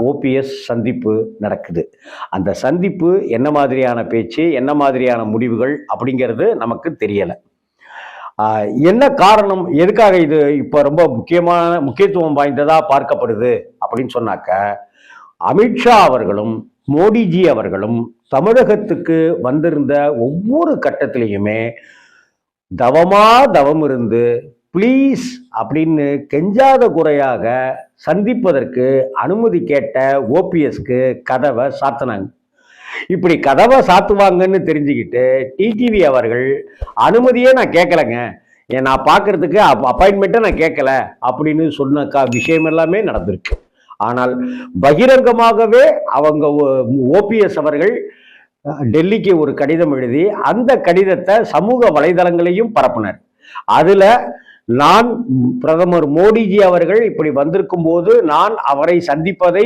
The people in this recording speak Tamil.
ஓபிஎஸ் சந்திப்பு நடக்குது. அந்த சந்திப்பு என்ன மாதிரியான பேச்சு, என்ன மாதிரியான முடிவுகள் அப்படிங்கிறது நமக்கு தெரியல. என்ன காரணம், எதுக்காக இது இப்ப ரொம்ப முக்கியத்துவம் வாய்ந்ததா பார்க்கப்படுது அப்படின்னு சொன்னாக்க, அமித்ஷா அவர்களும் மோடிஜி அவர்களும் தமிழகத்துக்கு வந்திருந்த ஒவ்வொரு கட்டத்திலையுமே தவம் இருந்து ப்ளீஸ் அப்படின்னு கெஞ்சாத குறையாக சந்திப்பதற்கு அனுமதி கேட்ட ஓபிஎஸ்க்கு கதவை சாத்தினாங்க. இப்படி கதவை சாத்துவாங்கன்னு தெரிஞ்சுக்கிட்டு டிடிவி அவர்கள் அனுமதியே நான் கேட்கலங்க, நான் பார்க்கறதுக்கு அப்பாயின்மெண்ட்டை நான் கேட்கல அப்படின்னு சொன்ன விஷயம் எல்லாமே நடந்திருக்கு. ஆனால் பகிரங்கமாகவே அவங்க ஓபிஎஸ் அவர்கள் டெல்லிக்கு ஒரு கடிதம் எழுதி அந்த கடிதத்தை சமூக வலைதளங்களையும் பரப்பினார். அதுல நான் பிரதமர் மோடிஜி அவர்கள் இப்படி வந்திருக்கும் போது நான் அவரை சந்திப்பதை